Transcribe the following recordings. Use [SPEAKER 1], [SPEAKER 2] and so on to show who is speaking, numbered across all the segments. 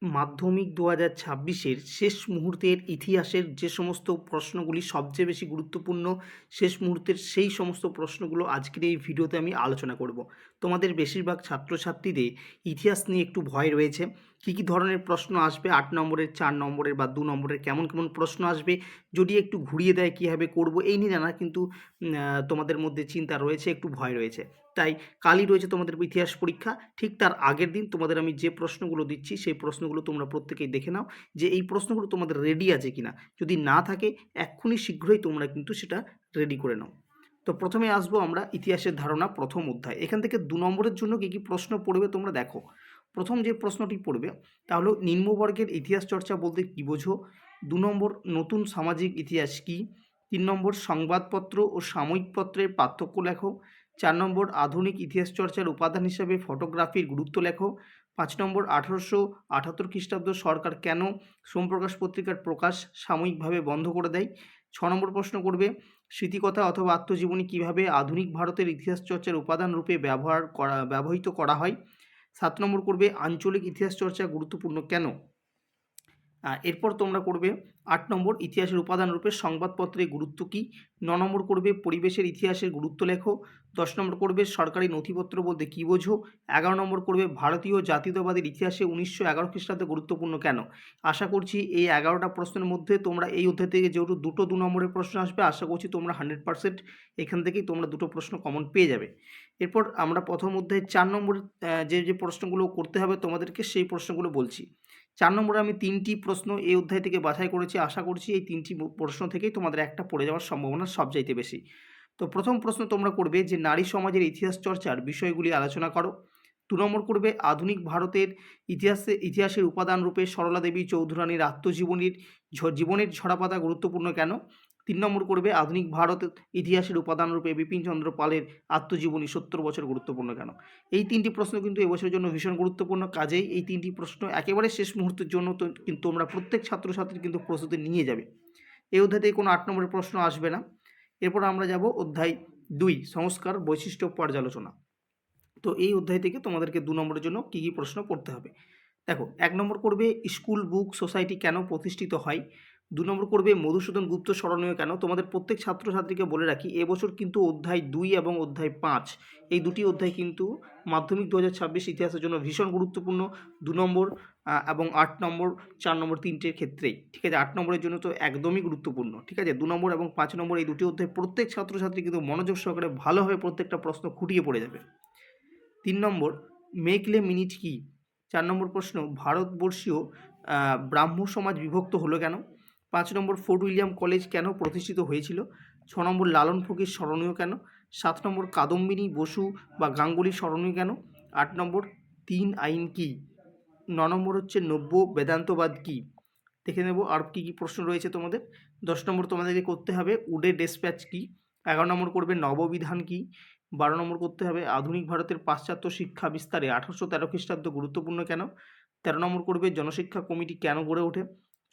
[SPEAKER 1] মাধ্যমিক ২০২৬-এর শেষ মুহূর্তের ইতিহাসের যে সমস্ত প্রশ্নগুলি সবচেয়ে বেশি গুরুত্বপূর্ণ, শেষ মুহূর্তের সেই সমস্ত প্রশ্নগুলো আজকের এই ভিডিওতে আমি আলোচনা করব। তোমাদের বেশিরভাগ ছাত্রছাত্রীদের ইতিহাস নিয়ে একটু ভয় রয়েছে। কী কী ধরনের প্রশ্ন আসবে, ৮ নম্বরের, ৪ নম্বরের বা ২ নম্বরের কেমন কেমন প্রশ্ন আসবে, যদি একটু ঘুরিয়ে দেয় কীভাবে করব, এই নিয়ে নানা কিন্তু তোমাদের মধ্যে চিন্তা রয়েছে, একটু ভয় রয়েছে। তাই কালই রয়েছে তোমাদের ইতিহাস পরীক্ষা, ঠিক তার আগের দিন তোমাদের আমি যে প্রশ্নগুলো দিচ্ছি সেই প্রশ্নগুলো তোমরা প্রত্যেকেই দেখে নাও যে এই প্রশ্নগুলো তোমাদের রেডি আছে কিনা। যদি না থাকে এক্ষুনি শীঘ্রই তোমরা কিন্তু সেটা রেডি করে নাও। তো প্রথমে আসবো আমরা ইতিহাসের ধারণা প্রথম অধ্যায়। এখান থেকে ২ নম্বরের জন্য কী কী প্রশ্ন পড়বে তোমরা দেখো। প্রথম যে প্রশ্নটি পড়বে তা হলো নিম্নবর্গের ইতিহাস চর্চা বলতে কী বোঝো। ২ নম্বর নতুন সামাজিক ইতিহাস কী। ৩ নম্বর সংবাদপত্র ও সাময়িক পত্রের পার্থক্য লেখো। ৪ নম্বর আধুনিক ইতিহাস চর্চার উপাদান হিসাবে ফটোগ্রাফির গুরুত্ব লেখো। ৫ নম্বর ১৮৭৮ খ্রিস্টাব্দ সরকার কেন সোমপ্রকাশ পত্রিকার প্রকাশ সাময়িকভাবে বন্ধ করে দেয়। ৬ নম্বর প্রশ্ন করবে স্মৃতিকথা অথবা আত্মজীবনী কীভাবে আধুনিক ভারতের ইতিহাস চর্চার উপাদান রূপে ব্যবহৃত করা হয়। ৭ নম্বর করবে আঞ্চলিক ইতিহাস চর্চা গুরুত্বপূর্ণ কেন। এরপর তোমরা করবে ৮ নম্বর ইতিহাসের উপাদান রূপে সংবাদপত্রের গুরুত্ব কী। ৯ নম্বর করবে পরিবেশের ইতিহাসের গুরুত্ব লেখো। ১০ নম্বর করবে সরকারি নথিপত্র বলতে কী বোঝো। ১১ নম্বর করবে ভারতীয় জাতীয়তাবাদের ইতিহাসে ১৯১১ খ্রিস্টাব্দে গুরুত্বপূর্ণ কেন। আশা করছি এই ১১টা প্রশ্নের মধ্যে তোমরা এই অধ্যায় থেকে যেহেতু দুটো ২ নম্বরের প্রশ্ন আসবে, আশা করছি তোমরা 100% এখান থেকেই তোমরা দুটো প্রশ্ন কমন পেয়ে যাবে। এরপর আমরা প্রথম অধ্যায়ে ৪ নম্বরের যে প্রশ্নগুলো করতে হবে তোমাদেরকে সেই প্রশ্নগুলো বলছি। ৪ নম্বরে আমি ৩টি প্রশ্ন এই অধ্যায় থেকে বাছাই করেছি। আশা করছি এই ৩টি প্রশ্ন থেকেই তোমাদের একটা পড়ে যাওয়ার সম্ভাবনা সবচাইতে বেশি। তো প্রথম প্রশ্ন তোমরা করবে যে নারী সমাজের ইতিহাস চর্চার বিষয়গুলি আলোচনা করো। ২ নম্বর করবে আধুনিক ভারতের ইতিহাসের উপাদান রূপে সরলা দেবী চৌধুরানীর আত্মজীবনীর জীবনের ঝরাপাতা গুরুত্বপূর্ণ কেন। ৩ নম্বর করবে আধুনিক ভারতের ইতিহাসের উপাদান রূপে বিপিনচন্দ্র পালের আত্মজীবনী ৭০ বছর গুরুত্বপূর্ণ কেন। এই ৩টি প্রশ্ন কিন্তু এবছরের জন্য ভীষণ গুরুত্বপূর্ণ। কাজেই এই ৩টি প্রশ্ন একেবারে শেষ মুহূর্তের জন্য তো কিন্তু তোমরা প্রত্যেক ছাত্রছাত্রী কিন্তু প্রস্তুতি নিয়ে যাবে। এই অধ্যায় থেকে কোনো ৮ নম্বরের প্রশ্ন আসবে না। এরপর আমরা যাব অধ্যায় ২ সংস্কার বৈশিষ্ট্য পর্যালোচনা। তো এই অধ্যায় থেকে তোমাদেরকে ২ নম্বরের জন্য কী কী প্রশ্ন পড়তে হবে দেখো। ১ নম্বর করবে স্কুল বুক সোসাইটি কেন প্রতিষ্ঠিত হয়। ২ নম্বর করবে মধুসূদন গুপ্ত স্মরণীয় কেন। তোমাদের প্রত্যেক ছাত্রছাত্রীকে বলে রাখি এবছর কিন্তু অধ্যায় ২ এবং অধ্যায় ৫ এই দুটি অধ্যায় কিন্তু মাধ্যমিক ২০২৬ ইতিহাসের জন্য ভীষণ গুরুত্বপূর্ণ। ২ নম্বর এবং ৮ নম্বর ৪ নম্বর ৩টের ক্ষেত্রেই, ঠিক আছে। ৮ নম্বরের জন্য তো একদমই গুরুত্বপূর্ণ, ঠিক আছে। ২ নম্বর এবং ৫ নম্বর এই দুটি অধ্যায় প্রত্যেক ছাত্রছাত্রী কিন্তু মনোযোগ সহকারে ভালোভাবে প্রত্যেকটা প্রশ্ন খুঁটিয়ে পড়ে যাবে। ৩ নম্বর মেকলে মিনিট কী। ৪ নম্বর প্রশ্ন ভারতবর্ষীয় ব্রাহ্ম সমাজ বিভক্ত হলো কেন। ৫ নম্বর ফোর্ট উইলিয়াম কলেজ কেন প্রতিষ্ঠিত হয়েছিল। ৬ নম্বর লালন ফকির স্মরণীয় কেন। ৭ নম্বর কাদম্বিনী বসু বা গাঙ্গুলি স্মরণীয় কেন। ৮ নম্বর ৩ আইন কী। ৯ নম্বর হচ্ছে নব্য বেদান্তবাদ কী। দেখে নেব আর কী কী প্রশ্ন রয়েছে তোমাদের। ১০ নম্বর তোমাদেরকে করতে হবে উডে ডেসপ্যাচ কী। ১১ নম্বর করবে নববিধান কী। ১২ নম্বর করতে হবে আধুনিক ভারতের পাশ্চাত্য শিক্ষা বিস্তারে ১৮১৩ খ্রিস্টাব্দ গুরুত্বপূর্ণ কেন। ১৩ নম্বর করবে জনশিক্ষা কমিটি কেন গড়ে ওঠে।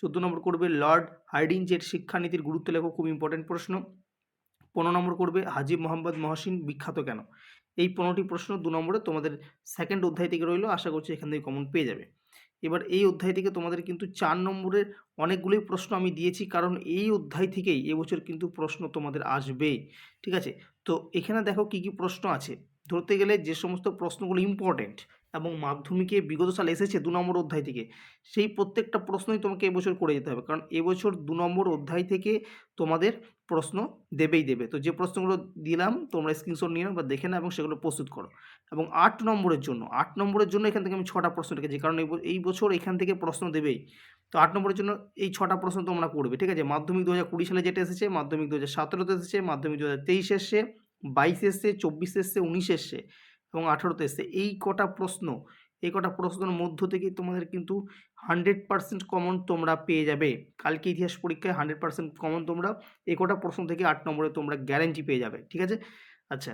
[SPEAKER 1] ১৪ নম্বর করবে লর্ড হার্ডিঞ্জের শিক্ষানীতির গুরুত্ব লেখো, খুব ইম্পর্টেন্ট প্রশ্ন। ১৫ নম্বর করবে হাজী মোহাম্মদ মহসিন বিখ্যাত কেন। এই ১৫টি প্রশ্ন ২ নম্বরে তোমাদের সেকেন্ড অধ্যায় থেকে রইল, আশা করছি এখান থেকে কমন পেয়ে যাবে। এবার এই অধ্যায় থেকে তোমাদের কিন্তু ৪ নম্বরের অনেকগুলোই প্রশ্ন আমি দিয়েছি, কারণ এই অধ্যায় থেকেই এবছর কিন্তু প্রশ্ন তোমাদের আসবে, ঠিক আছে। তো এখানে দেখো কী কী প্রশ্ন আছে। ধরতে গেলে যে সমস্ত প্রশ্নগুলো ইম্পর্টেন্ট এবং মাধ্যমিকে বিগত সাল এসেছে ২ নম্বর অধ্যায় থেকে, সেই প্রত্যেকটা প্রশ্নই তোমাকে এবছর করে যেতে হবে, কারণ এবছর ২ নম্বর অধ্যায় থেকে তোমাদের প্রশ্ন দেবেই দেবে। তো যে প্রশ্নগুলো দিলাম তোমরা স্ক্রিনশট নিয়ে নাও বা দেখে নাও এবং সেগুলো প্রস্তুত করো। এবং ৮ নম্বরের জন্য এখান থেকে আমি ৬টা প্রশ্ন রেখেছি, কারণ এই বছর এখান থেকে প্রশ্ন দেবেই। তো ৮ নম্বরের জন্য এই ৬টা প্রশ্ন তোমরা করবে, ঠিক আছে। মাধ্যমিক ২০২০ সালে যেটা এসেছে, মাধ্যমিক ২০১৭তে এসেছে, মাধ্যমিক ২০২৩ এসছে, ২২ এসছে, ২৪ এসছে, ১৯ এসছে এবং ১৮তে এসছে। এই কটা প্রশ্নের মধ্য থেকেই তোমাদের কিন্তু 100% কমন তোমরা পেয়ে যাবে। কালকে ইতিহাস পরীক্ষায় 100% কমন তোমরা এই কটা প্রশ্ন থেকে ৮ নম্বরে তোমরা গ্যারেন্টি পেয়ে যাবে, ঠিক আছে। আচ্ছা,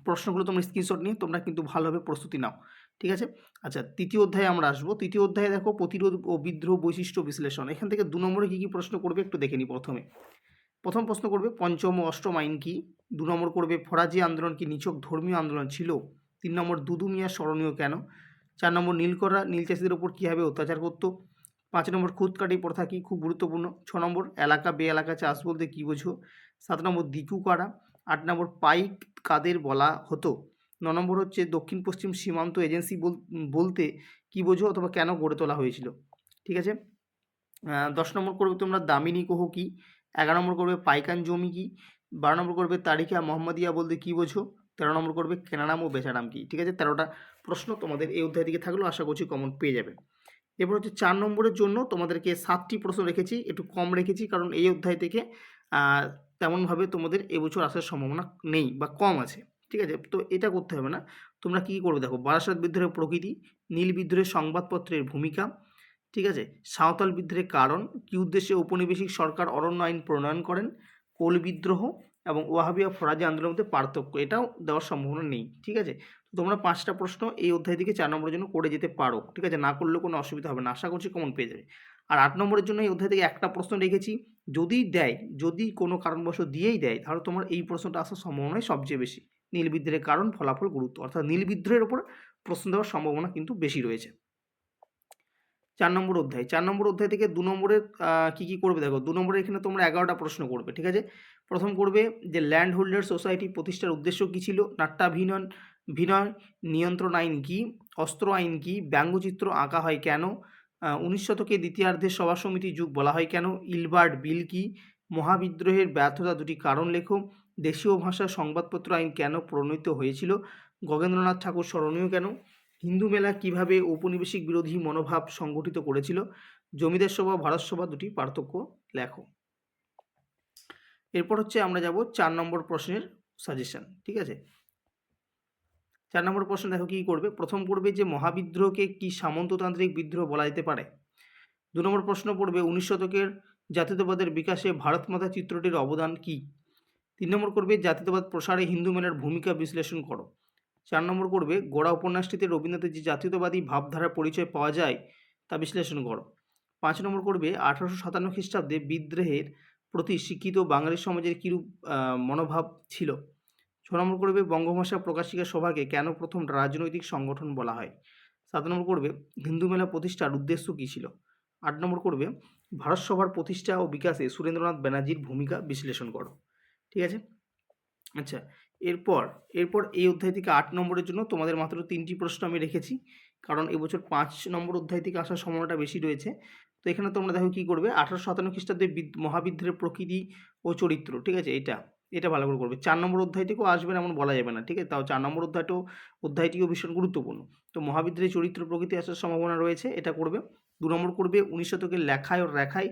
[SPEAKER 1] প্রশ্নগুলো তোমরা স্ক্রিনশট নিয়ে তোমরা কিন্তু ভালোভাবে প্রস্তুতি নাও, ঠিক আছে। আচ্ছা, তৃতীয় অধ্যায়ে আমরা আসবো। তৃতীয় অধ্যায়ে দেখো প্রতিরোধ ও বিদ্রোহ বৈশিষ্ট্য বিশ্লেষণ। এখান থেকে ২ নম্বরে কী কী প্রশ্ন করবে একটু দেখে নিই। প্রথম প্রশ্ন করবে পঞ্চম ও অষ্টম আইন কী। ২ নম্বর করবে ফরাজি আন্দোলন কি নিছক ধর্মীয় আন্দোলন ছিল। ৩ নম্বর দুদু মিয়া স্মরণীয় কেন। 4 নম্বর নীলকররা নীল চাষিদের ওপর কীভাবে অত্যাচার করতো। 5 নম্বর খুদকাটি প্রথা কি, খুব গুরুত্বপূর্ণ। 6 নম্বর এলাকা বে এলাকা চাষ বলতে কী বোঝো। 7 নম্বর দিকু কারা। 8 নম্বর পাইক কাদের বলা হতো। 9 নম্বর হচ্ছে দক্ষিণ পশ্চিম সীমান্ত এজেন্সি বলতে কী বোঝো অথবা কেন গড়ে তোলা হয়েছিল। ঠিক আছে। 10 নম্বর করবে তোমরা দামিনী কোহ কি। 11 নম্বর করবে পাইকান জমি কি। 12 নম্বর করবে তারিখা মোহাম্মদিয়া বলতে কী বোঝো। 13 নম্বর করবে কেনারাম ও বেচারাম কি। ঠিক আছে, 13টা প্রশ্ন তোমাদের এই অধ্যায় থেকে থাকলেও আশা করছি কমন পেয়ে যাবে। এবার হচ্ছে 4 নম্বরের জন্য তোমাদেরকে 7টি প্রশ্ন রেখেছি, একটু কম রেখেছি কারণ এই অধ্যায় থেকে তেমনভাবে তোমাদের এবছর আসার সম্ভাবনা নেই বা কম আছে। ঠিক আছে, তো এটা করতে হবে না। তোমরা কী করবে দেখো, বারাসাত বিদ্রোহের প্রকৃতি, নীল বিদ্রোহের সংবাদপত্রের ভূমিকা, ঠিক আছে, সাঁওতাল বিদ্রোহের কারণ, কী উদ্দেশ্যে ঔপনিবেশিক সরকার অরণ্য আইন প্রণয়ন করেন, কোল বিদ্রোহ এবং ওয়াহাবি ও ফরাজি আন্দোলনের মধ্যে পার্থক্য, এটাও দেওয়ার সম্ভাবনা নেই। ঠিক আছে, তোমরা 5টা প্রশ্ন এই অধ্যায় থেকে 4 নম্বরের জন্য করে যেতে পারো। ঠিক আছে, না করলেও কোনো অসুবিধা হবে না, আশা করছি কমন পেয়ে যাবে। আর 8 নম্বরের জন্য এই অধ্যায় থেকে একটা প্রশ্ন রেখেছি, যদি দেয়, যদি কোনো কারণবশত দিয়েই দেয় তাহলে তোমার এই প্রশ্নটা আসার সম্ভাবনাই সবচেয়ে বেশি। নীল বিদ্রোহের কারণ, ফলাফল, গুরুত্ব, অর্থাৎ নীল বিদ্রোহের ওপর প্রশ্ন দেওয়ার সম্ভাবনা কিন্তু বেশি রয়েছে। 4 নম্বর অধ্যায়, 4 নম্বর অধ্যায় থেকে 2 নম্বরের কী করবে দেখো, 2 নম্বরে এখানে তোমরা 11টা প্রশ্ন করবে। ঠিক আছে, প্রথম করবে যে ল্যান্ড হোল্ডার সোসাইটি প্রতিষ্ঠার উদ্দেশ্য কী ছিল, নাট্যাভিনয় ভিনয় নিয়ন্ত্রণ আইন কী, অস্ত্র আইন কী, ব্যঙ্গচিত্র আঁকা হয় কেন, 19 শতকে দ্বিতীয়ার্ধের সভা সমিতি যুগ বলা হয় কেন, ইলবার্ট বিল কী, মহাবিদ্রোহের ব্যর্থতা দুটি কারণ লেখো, দেশীয় ভাষার সংবাদপত্র আইন কেন প্রণীত হয়েছিল, গগেন্দ্রনাথ ঠাকুর স্মরণীয় কেন, হিন্দু মেলা কিভাবে ঔপনিবেশিক বিরোধী মনোভাব সংগঠিত করেছিল, জমিদার সভা ভারত সভা দুটি পার্থক্য লেখো। এরপর হচ্ছে আমরা যাব 4 নম্বর প্রশ্নের সাজেশন। ঠিক আছে, 4 নম্বর প্রশ্ন দেখো কী করবে, প্রথম করবে যে মহাবিদ্রোহকে কি সামন্ততান্ত্রিক বিদ্রোহ বলা যেতে পারে। 2 নম্বর প্রশ্ন পড়বে 19 শতকের জাতীয়তাবাদের বিকাশে ভারত মাতা চিত্রটির অবদান কী। 3 নম্বর করবে জাতীয়তাবাদ প্রসারে হিন্দু মেলার ভূমিকা বিশ্লেষণ করো। 4 নম্বর করবে গোড়া উপন্যাসটিতে রবীন্দ্রনাথের যে জাতীয়তাবাদী ভাবধারার পরিচয় পাওয়া যায় তা বিশ্লেষণ করো। 5 নম্বর করবে 1857 খ্রিস্টাব্দে বিদ্রোহের প্রতি শিক্ষিত বাঙালি সমাজের কীরূপ মনোভাব ছিল। 6 নম্বর করবে বঙ্গভাষা প্রকাশিকা সভাকে কেন প্রথম রাজনৈতিক সংগঠন বলা হয়। 7 নম্বর করবে হিন্দু মেলা প্রতিষ্ঠার উদ্দেশ্য কী ছিল। 8 নম্বর করবে ভারত সভার প্রতিষ্ঠা ও বিকাশে সুরেন্দ্রনাথ ব্যানার্জির ভূমিকা বিশ্লেষণ করো। ঠিক আছে, আচ্ছা, এরপর এই অধ্যায় থেকে 8 নম্বরের জন্য তোমাদের মাত্র 3টি প্রশ্ন আমি রেখেছি, কারণ এবছর 5 নম্বর অধ্যায় থেকে আসার সম্ভাবনাটা বেশি রয়েছে। তো এখানে তোমরা দেখো কী করবে, 1857 খ্রিস্টাব্দে মহাবিদ্রোহের প্রকৃতি ও চরিত্র। ঠিক আছে, এটা ভালো করে করবে। 4 নম্বর অধ্যায় থেকেও আসবে না এমন বলা যাবে না। ঠিক আছে, তাও 4 নম্বর অধ্যায়টিও ভীষণ গুরুত্বপূর্ণ। তো মহাবিদ্রোহের চরিত্র প্রকৃতি আসার সম্ভাবনা রয়েছে, এটা করবে। 2 নম্বর করবে 19 শতকের লেখায় ও রেখায়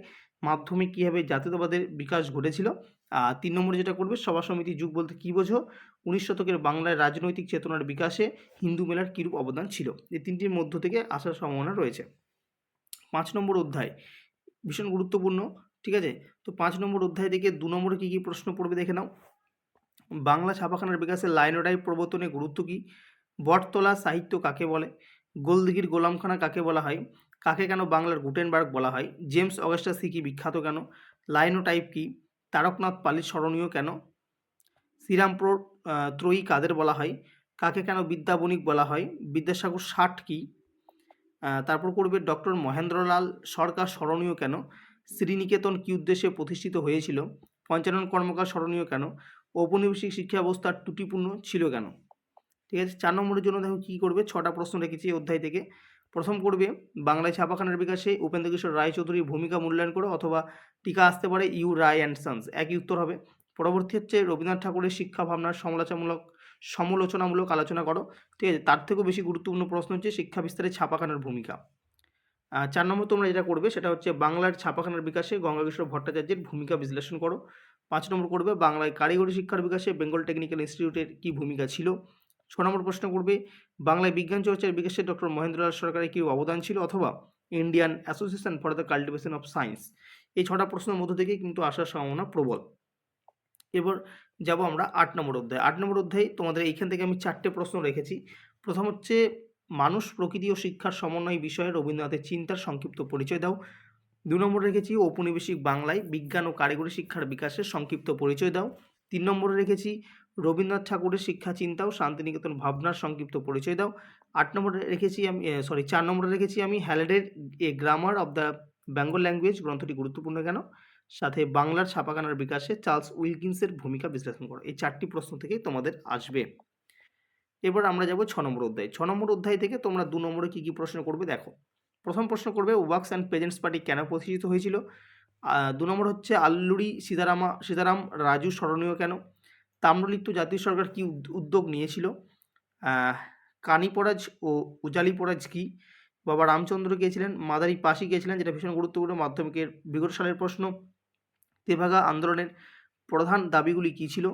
[SPEAKER 1] মাধ্যমে কীভাবে জাতীয়তাবাদের বিকাশ ঘটেছিল। 3 নম্বরে যেটা করবে সভা সমিতি যুগ বলতে কী বোঝো। 19 শতকের বাংলায় রাজনৈতিক চেতনার বিকাশে হিন্দু মেলার কীরূপ অবদান ছিল। এই 3টির মধ্য থেকে আসার সম্ভাবনা রয়েছে। 5 নম্বর অধ্যায় ভীষণ গুরুত্বপূর্ণ। ঠিক আছে, তো 5 নম্বর অধ্যায় থেকে 2 নম্বরে কী কী প্রশ্ন পড়বে দেখে নাও। বাংলা ছাপাখানার বিকাশে লাইনোটাইপ প্রবর্তনের গুরুত্ব কী, বটতলা সাহিত্য কাকে বলে, গোলদিঘির গোলামখানা কাকে বলা হয়, কাকে কেন বাংলার গুটেনবার্গ বলা হয়, জেমস অগাস্টাস সিকি বিখ্যাত কেন, লাইনোটাইপ কী, তারকনাথ পালি স্মরণীয় কেন, শ্রীরামপুর ত্রয়ী কাদের বলা হয়, কাকে কেন বিদ্যাবণিক বলা হয়, বিদ্যাসাগর ষাট কী, তারপর করবে ডক্টর মহেন্দ্রলাল সরকার স্মরণীয় কেন, শ্রীনিকেতন কী উদ্দেশ্যে প্রতিষ্ঠিত হয়েছিল, পঞ্চানন কর্মকার স্মরণীয় কেন, ঔপনিবেশিক শিক্ষা ব্যবস্থা ত্রুটিপূর্ণ ছিল কেন। ঠিক আছে, 4 নম্বরের জন্য দেখো কী করবে, 6টা প্রশ্ন রেখেছি এই অধ্যায় থেকে। প্রথম করবে বাংলায় ছাপাখানার বিকাশে উপেন্দ্রকিশোর রায়চৌধুরীর ভূমিকা মূল্যায়ন করো, অথবা টিকা আসতে পারে ইউ রায় অ্যান্ড সন্স, একই উত্তর হবে। পরবর্তী হচ্ছে রবীন্দ্রনাথ ঠাকুরের শিক্ষা ভাবনার সমালোচনামূলক আলোচনা করো। ঠিক আছে, তার থেকেও বেশি গুরুত্বপূর্ণ প্রশ্ন হচ্ছে শিক্ষা বিস্তারে ছাপাখানার ভূমিকা। 4 নম্বর তোমরা যেটা করবে সেটা হচ্ছে বাংলার ছাপাখানার বিকাশে গঙ্গাকিশোর ভট্টাচার্যের ভূমিকা বিশ্লেষণ করো। 5 নম্বর করবে বাংলায় কারিগরি শিক্ষার বিকাশে বেঙ্গল টেকনিক্যাল ইনস্টিটিউটের কী ভূমিকা ছিল। 6 নম্বর প্রশ্ন করবে বাংলায় বিজ্ঞান চর্চার বিকাশে ডক্টর মহেন্দ্রলাল সরকারের কী অবদান ছিল, অথবা Indian association for the cultivation of science. এই 6টা প্রশ্নের মধ্য থেকে কিন্তু আসার সম্ভাবনা প্রবল। এবার যাব আমরা 8 নম্বর অধ্যায়। 8 নম্বর অধ্যায়ে তোমাদের এইখান থেকে আমি 4টে প্রশ্ন রেখেছি। প্রথম হচ্ছে মানুষ, প্রকৃতি ও শিক্ষার সমন্বয় বিষয়ে রবীন্দ্রনাথের চিন্তার সংক্ষিপ্ত পরিচয় দাও। 2 নম্বরে রেখেছি ঔপনিবেশিক বাংলায় বিজ্ঞান ও কারিগরি শিক্ষার বিকাশের সংক্ষিপ্ত পরিচয় দাও। 3 নম্বরে রেখেছি রবীন্দ্রনাথ ঠাকুরের শিক্ষা চিন্তা ও শান্তিনিকেতন ভাবনার সংক্ষিপ্ত পরিচয় দাও। 8 নম্বরে রেখেছি আমি 4 নম্বরে রেখেছি আমি হ্যালেডের a grammar of the Bengal language গ্রন্থটি গুরুত্বপূর্ণ কেন? সাথে বাংলার ছাপাখানার বিকাশে চার্লস উইলকিন্সের ভূমিকা বিশ্লেষণ করো। এই 4টি প্রশ্ন থেকেই তোমাদের আসবে। এবার আমরা যাব 6 নম্বর অধ্যায়। 6 নম্বর অধ্যায় থেকে তোমরা 2 নম্বরে কী প্রশ্ন করবে দেখো। প্রথম প্রশ্ন করবে ওয়ার্কস অ্যান্ড পেজেন্টস পার্টি কেন প্রতিষ্ঠিত হয়েছিল? 2 নম্বর হচ্ছে আল্লুরি সীতারাম রাজু স্মরণীয় কেন? তাম্রলিপ্ত জাতীয় সরকার কি উদ্যোগ নিয়েছিল? কানিপরাজ ও উজালিপরাজ কি? বাবা রামচন্দ্র কে ছিলেন? মাদারি পাশি কে ছিলেন? যেটা ভীষণ গুরুত্বপূর্ণ, মাধ্যমিকের বিগত সালের প্রশ্ন। তেভাগা আন্দোলনের প্রধান দাবিগুলি কী ছিল?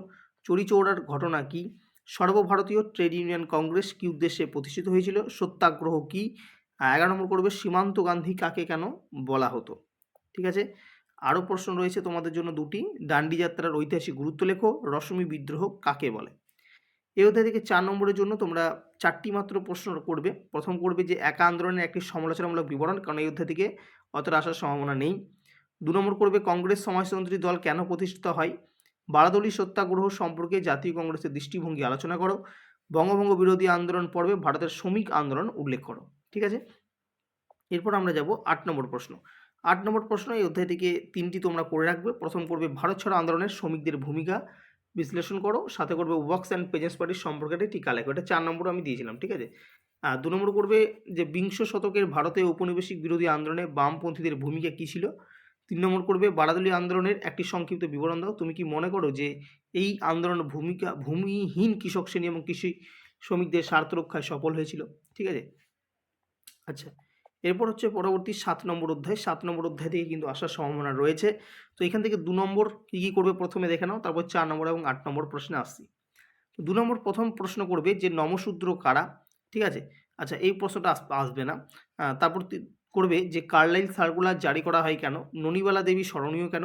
[SPEAKER 1] চৌরিচৌরার ঘটনা কি? সর্বভারতীয় ট্রেড ইউনিয়ন কংগ্রেস কি উদ্দেশ্যে প্রতিষ্ঠিত হয়েছিল? সত্যাগ্রহ কি? 11 নম্বর করবে সীমান্ত গান্ধী কাকে কেন বলা হতো? ঠিক আছে, আরও প্রশ্ন রয়েছে তোমাদের জন্য 2টি। ডান্ডি যাত্রার ঐতিহাসিক গুরুত্ব লেখো। রশ্মি বিদ্রোহ কাকে বলে? এই অধ্যায় থেকে 4 নম্বরের জন্য তোমরা 4টি মাত্র প্রশ্ন করবে। প্রথম করবে যে একা আন্দোলনের একটি সমালোচনামূলক বিবরণ, কারণ এই অধ্যায় থেকে অতটা আসার সম্ভাবনা নেই। 2 নম্বর করবে কংগ্রেস সমাজতন্ত্রী দল কেন প্রতিষ্ঠিত হয়? বারাদলী সত্যাগ্রহ সম্পর্কে জাতীয় কংগ্রেসের দৃষ্টিভঙ্গি আলোচনা করো। বঙ্গভঙ্গ বিরোধী আন্দোলন পর্বে ভারতের শ্রমিক আন্দোলন উল্লেখ করো। ঠিক আছে, এরপর আমরা যাব 8 নম্বর প্রশ্ন। 8 নম্বর প্রশ্ন এই অধ্যায় থেকে 3টি তোমরা করে রাখবে। প্রথম করবে ভারত ছাড়ো আন্দোলনের শ্রমিকদের ভূমিকা বিশ্লেষণ করো। সাথে করবে ওয়ার্কস অ্যান্ড পেজেন্টস পার্টির সম্পর্কে টিকা লেখো। এটা 4 নম্বর আমি দিয়েছিলাম। ঠিক আছে, 2 নম্বর করবে যে বিংশ শতকের ভারতে ঔপনিবেশিক বিরোধী আন্দোলনে বামপন্থীদের ভূমিকা কী ছিল? 3 নম্বর করবে বারাদলী আন্দোলনের একটি সংক্ষিপ্ত বিবরণ দাও। তুমি কি মনে করো যে এই আন্দোলন ভূমিহীন কৃষক শ্রেণী এবং কৃষি শ্রমিকদের স্বার্থ রক্ষায় সফল হয়েছিল? ঠিক আছে, আচ্ছা, এরপর হচ্ছে পরবর্তী 7 নম্বর অধ্যায়। 7 নম্বর অধ্যায় থেকে কিন্তু আসার সম্ভাবনা রয়েছে। তো এখান থেকে 2 নম্বর কী করবে প্রথমে দেখে নাও, তারপর 4 নম্বর এবং 8 নম্বর প্রশ্নে আসছি। তো 2 নম্বর প্রথম প্রশ্ন করবে যে নমশূদ্র কারা? ঠিক আছে, আচ্ছা এই প্রশ্নটা আসবে না। তারপর করবে যে কার্লাইল সার্কুলার জারি করা হয় কেন? ননিবালা দেবী স্মরণীয় কেন?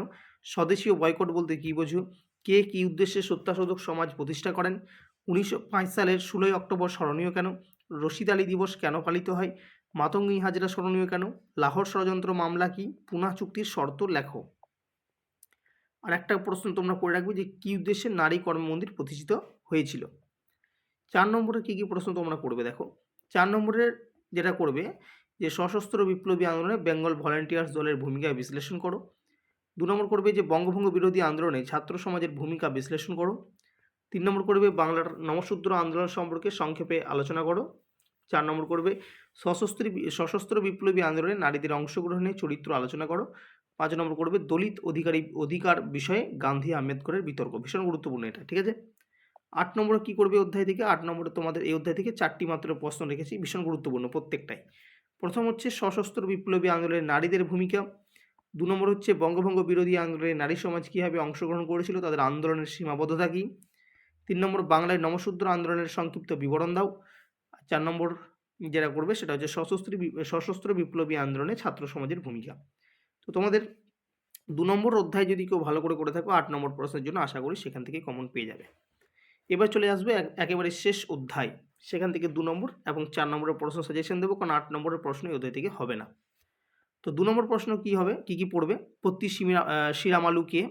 [SPEAKER 1] স্বদেশীয় বয়কট বলতে কী বোঝো? কে কী উদ্দেশ্যে সত্যাশোধক সমাজ প্রতিষ্ঠা করেন? 1905 সালের 16ই অক্টোবর স্মরণীয় কেন? রশিদ আলী দিবস কেন পালিত হয়? মাতঙ্গী হাজরা স্মরণীয় কেন? লাহোর ষড়যন্ত্র মামলা কি? পুনা চুক্তির শর্ত লেখো। আর একটা প্রশ্ন তোমরা করে রাখবে যে কী উদ্দেশ্যে নারী কর্মমন্দির প্রতিষ্ঠিত হয়েছিল? 4 নম্বরে কী প্রশ্ন তোমরা করবে দেখো। 4 নম্বরের যেটা করবে যে সশস্ত্র বিপ্লবী আন্দোলনে বেঙ্গল ভলান্টিয়ার্স দলের ভূমিকা বিশ্লেষণ করো। 2 নম্বর করবে যে বঙ্গভঙ্গ বিরোধী আন্দোলনে ছাত্র সমাজের ভূমিকা বিশ্লেষণ করো। 3 নম্বর করবে বাংলার নমশূদ্র আন্দোলন সম্পর্কে সংক্ষেপে আলোচনা করো। 4 নম্বর করবে সশস্ত্র বিপ্লবী আন্দোলনে নারীদের অংশগ্রহণের চরিত্র আলোচনা করো। 5 নম্বর করবে দলিত অধিকার বিষয়ে গান্ধী আম্বেদকরের বিতর্ক। ভীষণ গুরুত্বপূর্ণ এটা। ঠিক আছে, 8 নম্বরে কী করবে অধ্যায় থেকে? 8 নম্বরে তোমাদের এই অধ্যায় থেকে 4টি মাত্র প্রশ্ন রেখেছি, ভীষণ গুরুত্বপূর্ণ প্রত্যেকটাই। প্রথম হচ্ছে সশস্ত্র বিপ্লবী আন্দোলনে নারীদের ভূমিকা। 2 নম্বর হচ্ছে বঙ্গভঙ্গ বিরোধী আন্দোলনে নারী সমাজ কীভাবে অংশগ্রহণ করেছিল, তাদের আন্দোলনের সীমাবদ্ধতা কী? 3 নম্বর বাংলায় নমশূদ্র আন্দোলনের সংক্ষিপ্ত বিবরণ দাও। 4 নম্বর যেটা করবে সেটা হচ্ছে সশস্ত্র বিপ্লবী আন্দোলনে ছাত্র সমাজের ভূমিকা। তো তোমাদের 2 নম্বর অধ্যায় যদি কেউ ভালো করে থাকো 8 নম্বর প্রশ্নের জন্য আশা করি সেখান থেকে কমন পেয়ে যাবে। এবার চলে আসবে একেবারে শেষ অধ্যায়, সেখান থেকে 2 নম্বর এবং 4 নম্বরের প্রশ্ন সাজেশন দেবো, কারণ 8 নম্বরের প্রশ্ন এই অধ্যায় থেকে হবে না। তো 2 নম্বর প্রশ্ন কী হবে, কী পড়বে? পত্তি শিরামালু কে?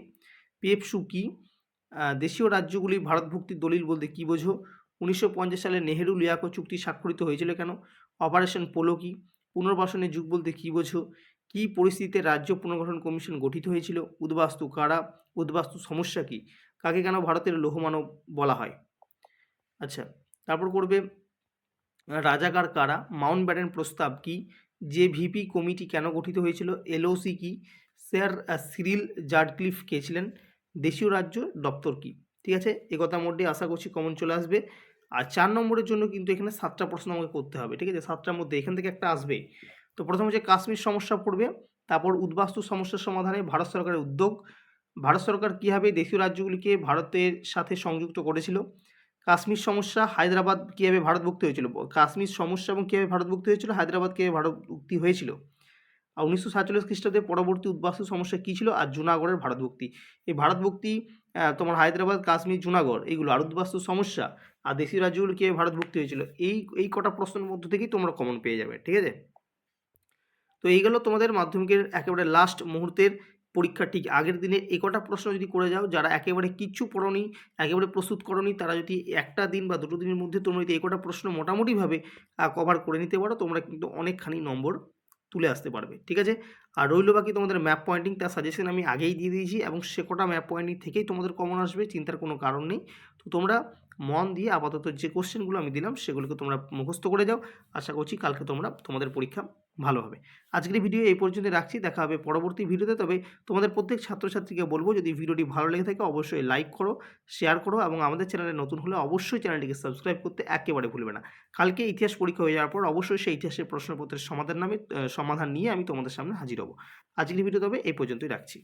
[SPEAKER 1] পেপসু কি? দেশীয় রাজ্যগুলি ভারতভুক্তির দলিল বলতে কী বোঝো? 1950 সালে নেহেরু লিয়াকত চুক্তি স্বাক্ষরিত হয়েছিল কেন? অপারেশন পোলো কি? পুনর্বাসনের যুগ বলতে কী বোঝো? কী পরিস্থিতিতে রাজ্য পুনর্গঠন কমিশন গঠিত হয়েছিল? উদ্বাস্তু কারা? উদ্বাস্তু সমস্যা কী? কাকে কেন ভারতের লৌহমানব বলা হয়? আচ্ছা, তারপর করবে রাজাকার কারা? মাউন্টব্যাটেন প্রস্তাব কি? জেভিপি কমিটি কেন গঠিত হয়েছিল? এলওসি কি? স্যার সিরিল জার্ডক্লিফ কে ছিলেন? দেশীয় রাজ্য দপ্তর কি? ঠিক আছে, একথার মধ্যে আশা করছি কমন চলে আসবে। আর 4 নম্বরের জন্য কিন্তু এখানে 7টা প্রশ্ন আমাকে করতে হবে। ঠিক আছে, 7টার মধ্যে এখান থেকে একটা আসবেই। তো প্রথম হচ্ছে কাশ্মীর সমস্যা পড়বে, তারপর উদ্বাস্তু সমস্যার সমাধানে ভারত সরকারের উদ্যোগ, ভারত সরকার কীভাবে দেশীয় রাজ্যগুলিকে ভারতের সাথে সংযুক্ত করেছিল, কাশ্মীর সমস্যা, হায়দ্রাবাদ কীভাবে ভারতভুক্ত হয়েছিল, কাশ্মীর সমস্যা এবং কীভাবে ভারতভুক্ত হয়েছিল, হায়দ্রাবাদ কীভাবে ভারতভুক্তি হয়েছিল, আর 1947 খ্রিস্টাব্দের পরবর্তী উদ্বাস্তু সমস্যা কী ছিল, আর জুনাগড়ের ভারতভুক্তি। এই ভারতভুক্তি তোমার হায়দ্রাবাদ, কাশ্মীর, জুনাগড় এইগুলো, আর উদ্বাস্তু সমস্যা আর দেশীয় রাজ্যগুলো কীভাবে ভারতভুক্তি হয়েছিল, এই কটা প্রশ্নের মধ্য থেকেই তোমরা কমন পেয়ে যাবে। ঠিক আছে, তো এই গেল তোমাদের মাধ্যমিকের একেবারে লাস্ট মুহূর্তের পরীক্ষার ঠিক আগের দিনে এই কটা প্রশ্ন যদি করে যাও, যারা একেবারে কিচ্ছু পড়োনি, একেবারে প্রস্তুত করোনি, তারা যদি একটা দিন বা দুটো দিনের মধ্যে তোমরা যদি এই কটা প্রশ্ন মোটামুটিভাবে কভার করে নিতে পারো, তোমরা কিন্তু অনেকখানি নম্বর তুলে আসতে পারবে। ঠিক আছে? আর রইল বাকি তোমাদের ম্যাপ পয়েন্টিং, তার সাজেশন আমি আগেই দিয়ে দিয়েছি এবং সে কটা ম্যাপ পয়েন্টিং থেকেই তোমাদের কমন আসবে, চিন্তার কোনো কারণ নেই। তো তোমরা মন দিয়ে আপাতত যে কোশ্চেনগুলো আমি দিলাম সেগুলোকে তোমরা মুখস্থ করে যাও। আশা করছি কালকে তোমাদের পরীক্ষা ভালো হবে। আজকের ভিডিও এই পর্যন্ত রাখছি, দেখা হবে পরবর্তী ভিডিওতে। তবে তোমাদের প্রত্যেক ছাত্রছাত্রীকে বলবো, যদি ভিডিওটি ভালো লেগে থাকে অবশ্যই লাইক করো, শেয়ার করো এবং আমাদের চ্যানেলে নতুন হলে অবশ্যই চ্যানেলটিকে সাবস্ক্রাইব করতে একেবারে ভুলবে না। কালকে ইতিহাস পরীক্ষা হয়ে যাওয়ার পর অবশ্যই সেই ইতিহাসের প্রশ্নপত্রের সমাধান নিয়ে আমি তোমাদের সামনে হাজির হব। আজকের ভিডিও তবে এই পর্যন্তই রাখছি।